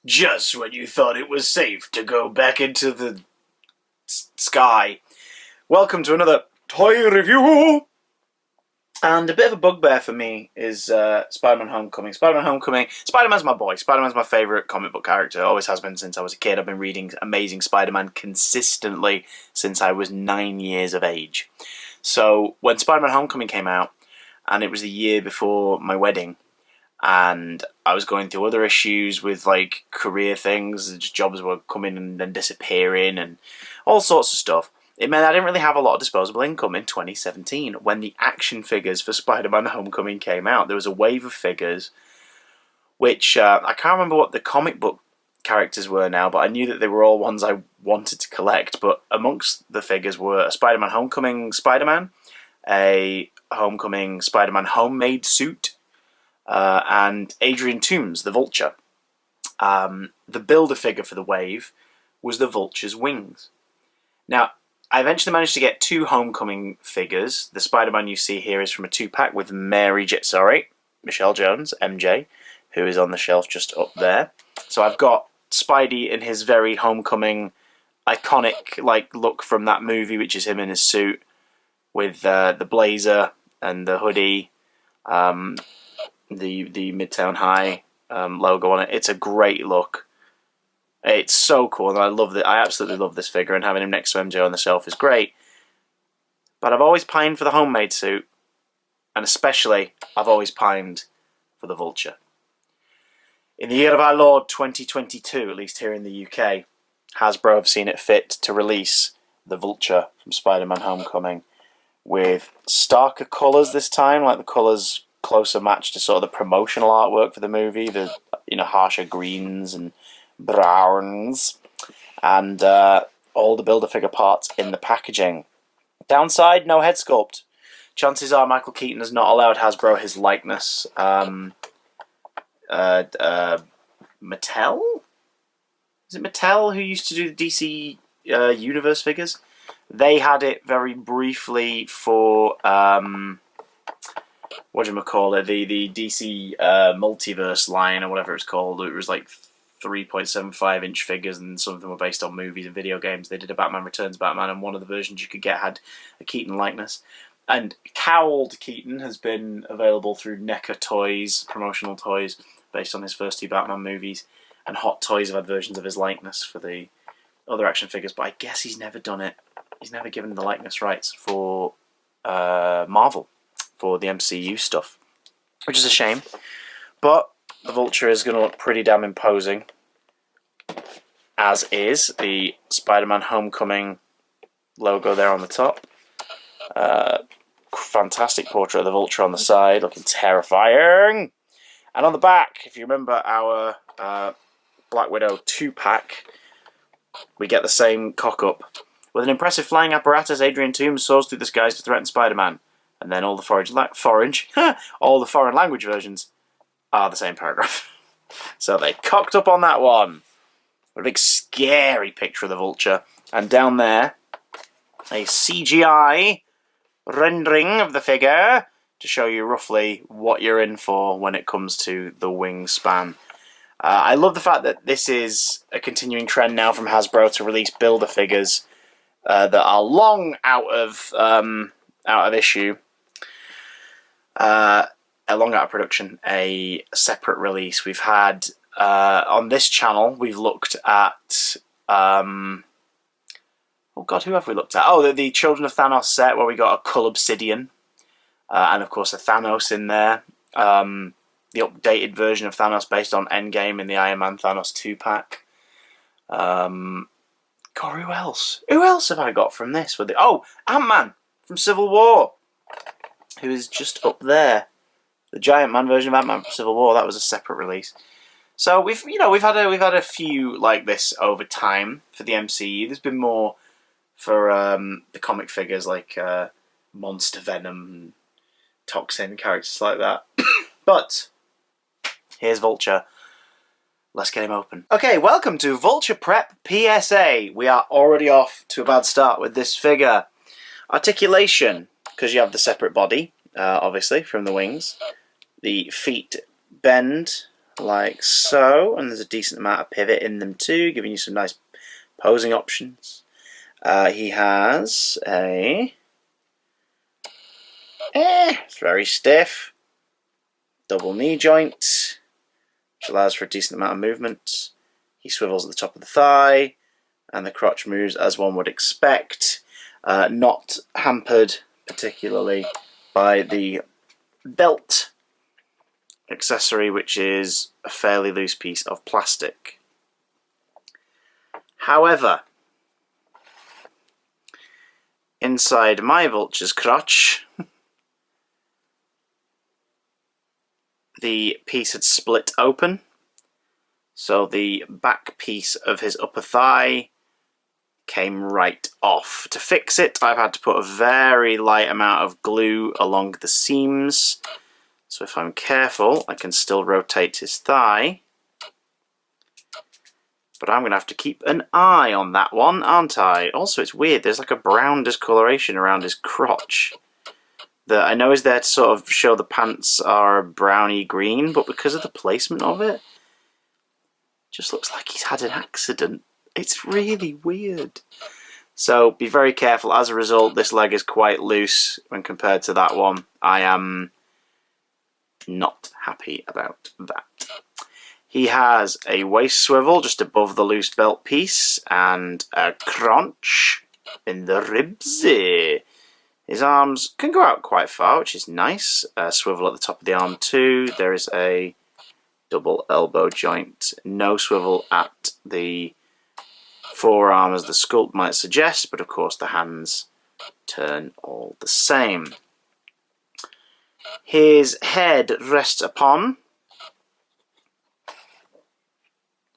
Just when you thought it was safe to go back into the sky. Welcome to another toy review! And a bit of a bugbear for me is Spider-Man Homecoming. Spider-Man's my boy. Spider-Man's my favourite comic book character. Always has been since I was a kid. I've been reading Amazing Spider-Man consistently since I was 9 years of age. So when Spider-Man Homecoming came out, and it was the year before my wedding, and I was going through other issues with like career things, just jobs were coming and then disappearing and all sorts of stuff. It meant I didn't really have a lot of disposable income in 2017 when the action figures for Spider-Man Homecoming came out. There was a wave of figures, which I can't remember what the comic book characters were now, but I knew that they were all ones I wanted to collect. But amongst the figures were a Spider-Man Homecoming Spider-Man, a Homecoming Spider-Man homemade suit, and Adrian Toomes, the Vulture. The Build-A-Figure for the wave was the Vulture's wings. Now, I eventually managed to get 2 Homecoming figures. The Spider-Man you see here is from a 2-pack with Michelle Jones, MJ, who is on the shelf just up there. So I've got Spidey in his very Homecoming iconic look from that movie, which is him in his suit with the blazer and the hoodie, the Midtown High logo on it. It's a great look. It's so cool, and I absolutely love this figure, and having him next to MJ on the shelf is great. But I've always pined for the homemade suit, and especially I've always pined for the Vulture. In the year of our Lord 2022, at least here in the UK, Hasbro have seen it fit to release the Vulture from Spider-Man Homecoming with starker colours this time, like the colours closer match to sort of the promotional artwork for the movie, the harsher greens and browns, and all the Build-A-Figure parts in the packaging. Downside, no head sculpt. Chances are Michael Keaton has not allowed Hasbro his likeness. Mattel? Is it Mattel who used to do the DC Universe figures? They had it very briefly for the DC Multiverse line or whatever it's called. It was like 3.75-inch figures, and some of them were based on movies and video games. They did a Batman Returns Batman, and one of the versions you could get had a Keaton likeness. And cowled Keaton has been available through NECA Toys, promotional toys, based on his first 2 Batman movies, and Hot Toys have had versions of his likeness for the other action figures, but I guess he's never done it. He's never given the likeness rights for Marvel, for the MCU stuff, which is a shame. But the Vulture is going to look pretty damn imposing, as is the Spider-Man Homecoming logo there on the top. Fantastic portrait of the Vulture on the side, looking terrifying. And on the back, if you remember our Black Widow 2-pack, we get the same cock-up. With an impressive flying apparatus, Adrian Toomes soars through the skies to threaten Spider-Man. And then all the foreign language versions are the same paragraph. So they cocked up on that one. A big scary picture of the Vulture. And down there, a CGI rendering of the figure to show you roughly what you're in for when it comes to the Wingspan. I love the fact that this is a continuing trend now from Hasbro to release Build-A-Figures that are long out of issue. Long out of production, a separate release. We've had, on this channel, we've looked at, oh god, who have we looked at? Oh, the Children of Thanos set, where we got a Cull Obsidian, and of course a Thanos in there. The updated version of Thanos based on Endgame in the Iron Man Thanos 2-pack. God, who else? Who else have I got from this? Ant-Man from Civil War, who is just up there. The Giant Man version of Ant-Man from Civil War, that was a separate release. So we've had a few like this over time for the MCU. There's been more for the comic figures like Monster Venom and Toxin, characters like that. But here's Vulture. Let's get him open. Okay, welcome to Vulture Prep PSA. We are already off to a bad start with this figure. Articulation, because you have the separate body, obviously, from the wings. The feet bend like so, and there's a decent amount of pivot in them too, giving you some nice posing options. He has a... it's very stiff. Double knee joint, which allows for a decent amount of movement. He swivels at the top of the thigh, and the crotch moves as one would expect, not hampered particularly by the belt accessory, which is a fairly loose piece of plastic. However, inside my Vulture's crotch, the piece had split open, so the back piece of his upper thigh came right off. To fix it, I've had to put a very light amount of glue along the seams, so if I'm careful I can still rotate his thigh, but I'm going to have to keep an eye on that one, aren't I? Also, it's weird, there's like a brown discoloration around his crotch that I know is there to sort of show the pants are browny green, but because of the placement of it, just looks like he's had an accident. It's really weird. So be very careful. As a result, this leg is quite loose when compared to that one. I am not happy about that. He has a waist swivel just above the loose belt piece and a crunch in the ribs. His arms can go out quite far, which is nice. A swivel at the top of the arm too. There is a double elbow joint. No swivel at the forearm as the sculpt might suggest, but of course the hands turn all the same. His head rests upon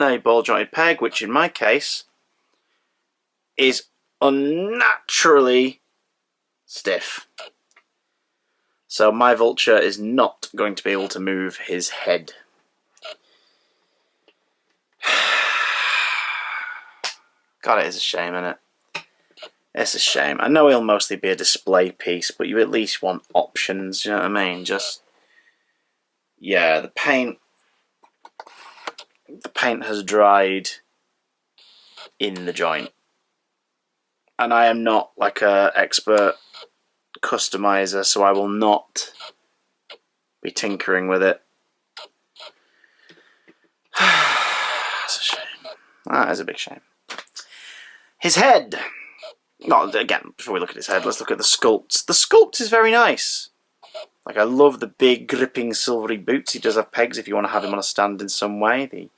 a ball jointed peg, which in my case is unnaturally stiff. So my Vulture is not going to be able to move his head. God, it is a shame, isn't it? It's a shame. I know he'll mostly be a display piece, but you at least want options, you know what I mean? Just, yeah, the paint has dried in the joint. And I am not like an expert customizer, so I will not be tinkering with it. That's a shame. That is a big shame. His head. Well, again, before we look at his head, let's look at the sculpt. The sculpt is very nice. Like, I love the big, gripping, silvery boots. He does have pegs if you want to have him on a stand in some way. The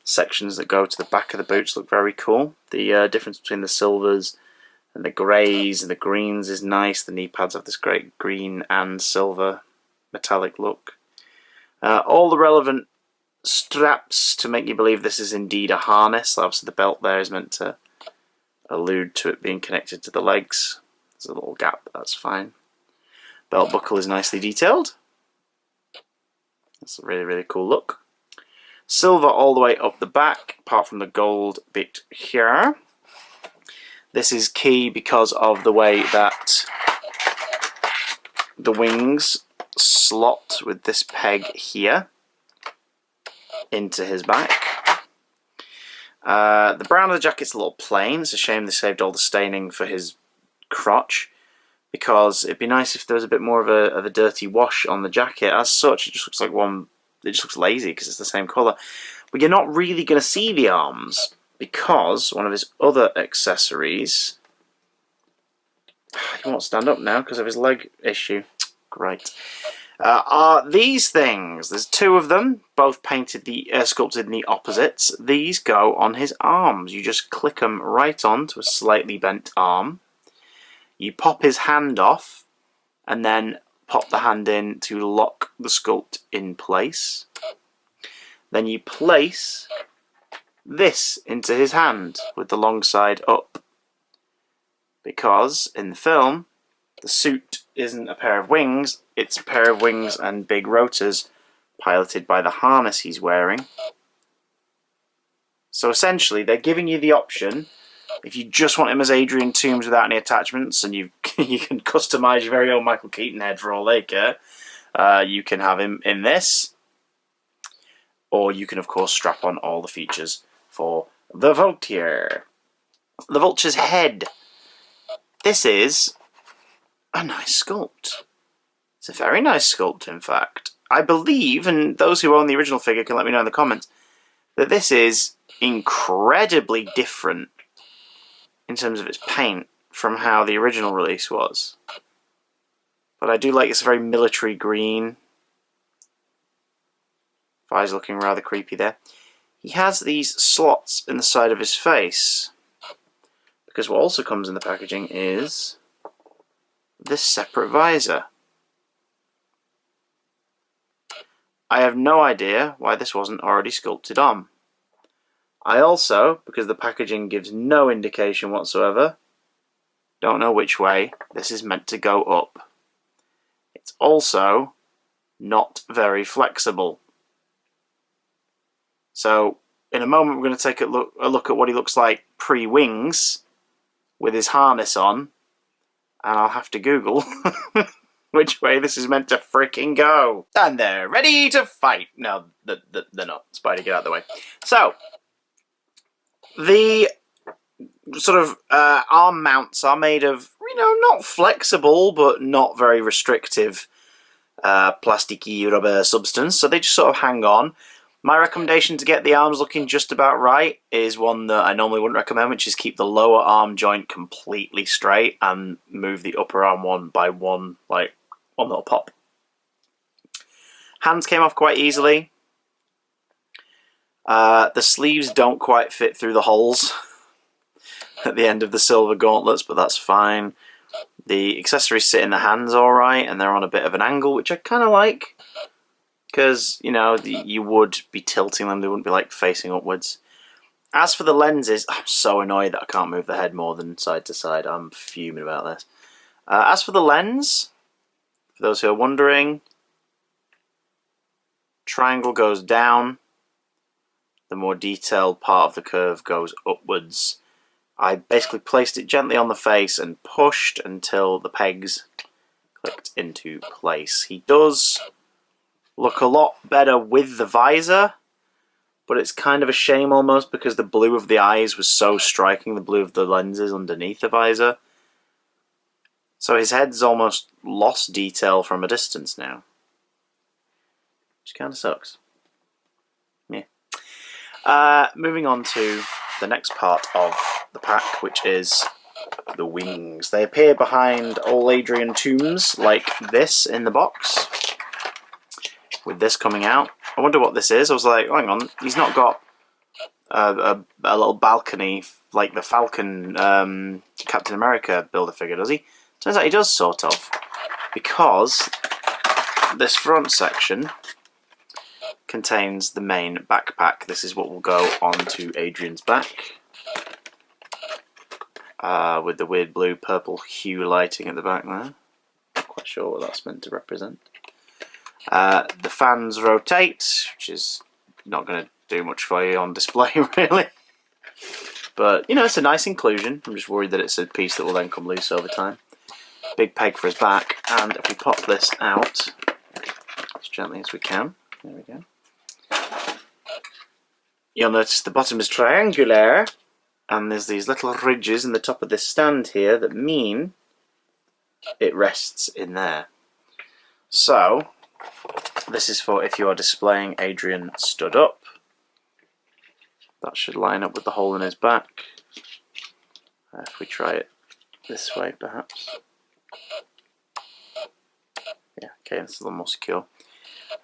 sections that go to the back of the boots look very cool. The difference between the silvers and the greys and the greens is nice. The knee pads have this great green and silver metallic look. All the relevant straps to make you believe this is indeed a harness. Obviously the belt there is meant to allude to it being connected to the legs. There's a little gap, but that's fine. Belt buckle is nicely detailed. That's a really, really cool look. Silver all the way up the back, apart from the gold bit here. This is key because of the way that the wings slot with this peg here into his back. The brown of the jacket's a little plain. It's a shame they saved all the staining for his crotch, because it'd be nice if there was a bit more of a dirty wash on the jacket. As such, it just looks like one. It just looks lazy because it's the same colour. But you're not really going to see the arms, because one of his other accessories. He won't stand up now because of his leg issue. Great. Are these things. There's two of them, both painted sculpted in the opposites. These go on his arms. You just click them right onto a slightly bent arm. You pop his hand off, and then pop the hand in to lock the sculpt in place. Then you place this into his hand with the long side up. Because in the film, the suit isn't a pair of wings, it's a pair of wings and big rotors piloted by the harness he's wearing. So essentially, they're giving you the option, if you just want him as Adrian Toomes without any attachments, and you can customise your very own Michael Keaton head for all they care, you can have him in this. or you can of course strap on all the features for the Vulture. The Vulture's head. This is a nice sculpt. It's a very nice sculpt, in fact. I believe, and those who own the original figure can let me know in the comments, that this is incredibly different in terms of its paint from how the original release was. But I do like it's a very military green. Eyes looking rather creepy there. He has these slots in the side of his face, because what also comes in the packaging is this separate visor. I have no idea why this wasn't already sculpted on. I also, because the packaging gives no indication whatsoever, don't know which way this is meant to go up. It's also not very flexible. So, in a moment we're going to take a look at what he looks like pre-wings, with his harness on, and I'll have to Google which way this is meant to freaking go. And they're ready to fight. No, they're not. Spidey, get out of the way. So, the sort of arm mounts are made of, not flexible, but not very restrictive plasticky rubber substance, so they just sort of hang on. My recommendation to get the arms looking just about right is one that I normally wouldn't recommend, which is keep the lower arm joint completely straight and move the upper arm one by one, like one little pop. Hands came off quite easily. The sleeves don't quite fit through the holes at the end of the silver gauntlets, but that's fine. The accessories sit in the hands alright, and they're on a bit of an angle, which I kind of like. Because, you would be tilting them, they wouldn't be like facing upwards. As for the lenses, I'm so annoyed that I can't move the head more than side to side. I'm fuming about this. As for the lens, for those who are wondering, triangle goes down, the more detailed part of the curve goes upwards. I basically placed it gently on the face and pushed until the pegs clicked into place. He does look a lot better with the visor, but it's kind of a shame almost because the blue of the eyes was so striking, the blue of the lenses underneath the visor. So his head's almost lost detail from a distance now, which kind of sucks. Yeah. Moving on to the next part of the pack, which is the wings. They appear behind old Adrian tombs like this in the box, with this coming out. I wonder what this is. I was like, oh, hang on, he's not got a little balcony like the Falcon Captain America Build-A-Figure, does he? Turns out he does, sort of, because this front section contains the main backpack. This is what will go onto Adrian's back, with the weird blue purple hue lighting at the back there. Not quite sure what that's meant to represent. The fans rotate, which is not going to do much for you on display, really. But, it's a nice inclusion. I'm just worried that it's a piece that will then come loose over time. Big peg for his back, and if we pop this out as gently as we can, there we go. You'll notice the bottom is triangular, and there's these little ridges in the top of this stand here that mean it rests in there. So, this is for if you are displaying Adrian stood up. That should line up with the hole in his back. If we try it this way, perhaps. Yeah, okay, it's a little more secure.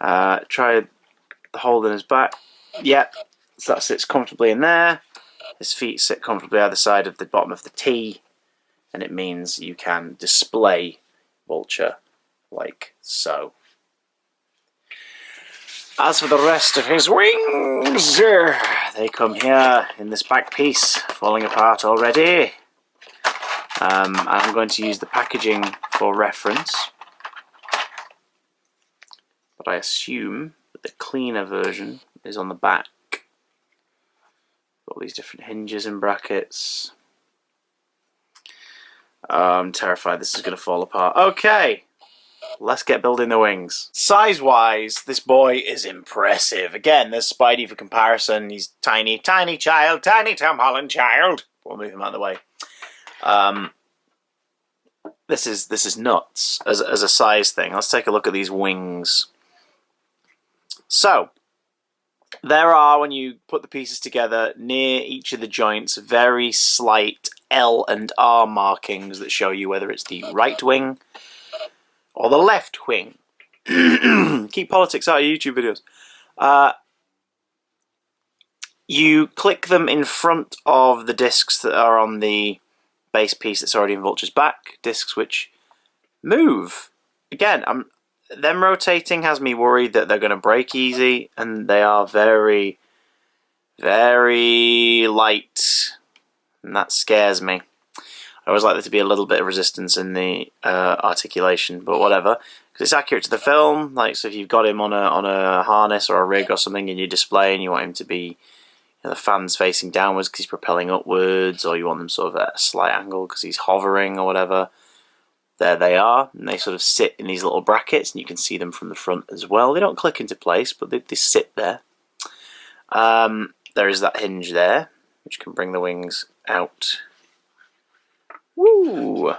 Try the hole in his back. Yep, so that sits comfortably in there. His feet sit comfortably either side of the bottom of the T, and it means you can display Vulture like so. As for the rest of his wings, they come here in this back piece, falling apart already. And I'm going to use the packaging for reference, but I assume that the cleaner version is on the back. Got all these different hinges and brackets. I'm terrified this is going to fall apart. Okay, let's get building the wings. Size-wise, this boy is impressive. Again, there's Spidey for comparison. He's tiny, tiny child, tiny Tom Holland child. We'll move him out of the way. This is nuts as a size thing. Let's take a look at these wings. So, there are, when you put the pieces together, near each of the joints, very slight L and R markings that show you whether it's the right wing or the left wing. Keep politics out of YouTube videos. You click them in front of the discs that are on the base piece that's already in Vulture's back, discs which move. Again, them rotating has me worried that they're going to break easy, and they are very, very light, and that scares me. I always like there to be a little bit of resistance in the articulation, but whatever, because it's accurate to the film. Like, so if you've got him on a harness or a rig or something in your display, and you want him to be, you know, the fans facing downwards because he's propelling upwards, or you want them sort of at a slight angle because he's hovering or whatever. There they are, and they sort of sit in these little brackets, and you can see them from the front as well. They don't click into place, but they sit there. There is that hinge there, which can bring the wings out. Woo!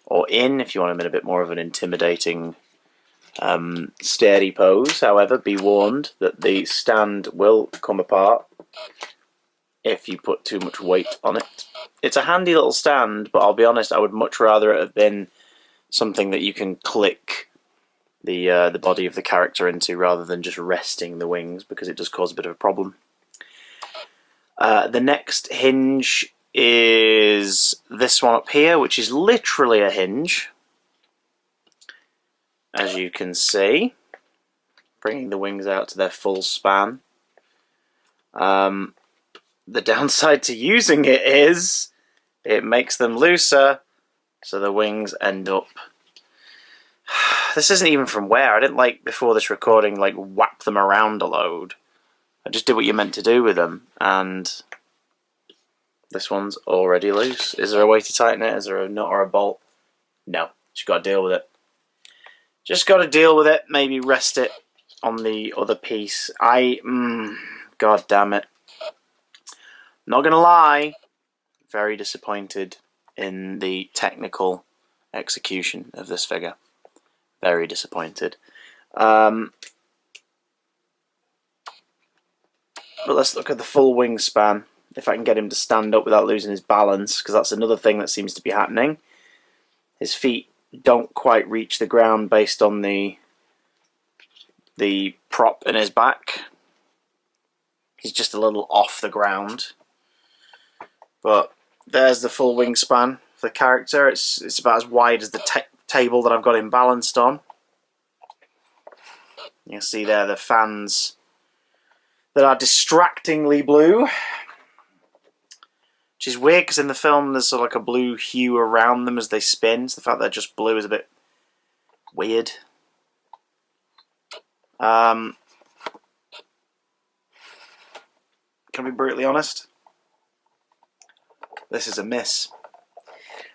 Or in, if you want them in a bit more of an intimidating, sturdy pose. However, be warned that the stand will come apart if you put too much weight on it. It's a handy little stand, but I'll be honest, I would much rather it have been something that you can click the body of the character into rather than just resting the wings, because it does cause a bit of a problem. The next hinge is this one up here, which is literally a hinge, as you can see, bringing the wings out to their full span. The downside to using it is it makes them looser, so the wings end up... This isn't even from wear. I didn't, like, before this recording, like, whap them around a load. I just did what you're meant to do with them, and this one's already loose. Is there a way to tighten it? Is there a nut or a bolt? No. Just got to deal with it. Just got to deal with it. Maybe rest it on the other piece. God damn it. Not gonna lie, very disappointed in the technical execution of this figure. Very disappointed. But let's look at the full wingspan. If I can get him to stand up without losing his balance, because that's another thing that seems to be happening. His feet don't quite reach the ground based on the prop in his back. He's just a little off the ground. But there's the full wingspan for the character. It's about as wide as the table that I've got him balanced on. You see there the fans that are distractingly blue. Which is weird, because in the film there's sort of like a blue hue around them as they spin. So the fact they're just blue is a bit weird. Can I be brutally honest? This is a miss.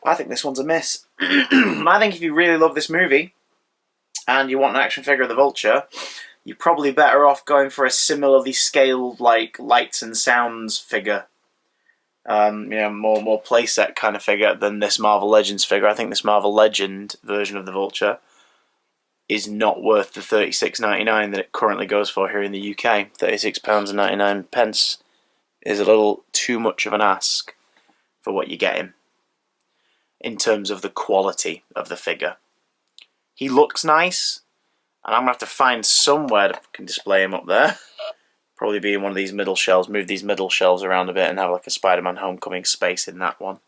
I think this one's a miss. I think if you really love this movie and you want an action figure of the Vulture, you're probably better off going for a similarly scaled, like, lights and sounds figure. You know, more playset kind of figure than this Marvel Legends figure. I think this Marvel Legend version of the Vulture is not worth the £36.99 that it currently goes for here in the UK. £36.99 is a little too much of an ask for what you're getting in terms of the quality of the figure. He looks nice, and I'm going to have to find somewhere to can display him up there. Probably be in one of these middle shelves, move these middle shelves around a bit and have like a Spider-Man Homecoming space in that one.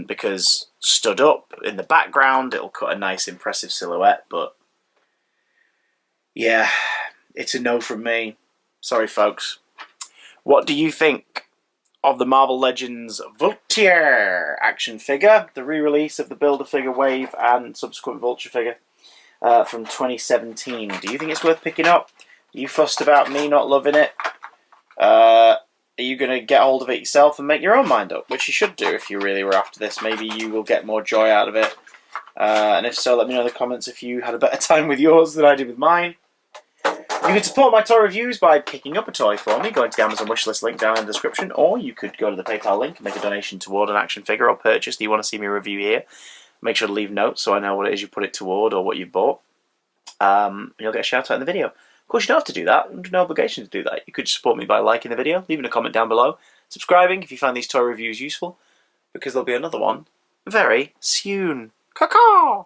Because stood up in the background, it'll cut a nice impressive silhouette, but yeah, it's a no from me. Sorry folks. What do you think of the Marvel Legends Vulture action figure, the re-release of the Build-A-Figure wave and subsequent Vulture figure from 2017? Do you think it's worth picking up? You fussed about me not loving it. Are you going to get hold of it yourself and make your own mind up? Which you should do if you really were after this. Maybe you will get more joy out of it And if so, let me know in the comments if you had a better time with yours than I did with mine. You can support my toy reviews by picking up a toy for me, going to the Amazon wishlist link down in the description, or you could go to the PayPal link and make a donation toward an action figure or purchase that you want to see me review here. Make sure to leave notes so I know what it is you put it toward or what you bought. And you'll get a shout out in the video. Of course, you don't have to do that. Under no obligation to do that. You could support me by liking the video, leaving a comment down below, subscribing if you find these toy reviews useful, because there'll be another one very soon. Caw-caw!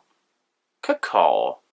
Caw-caw.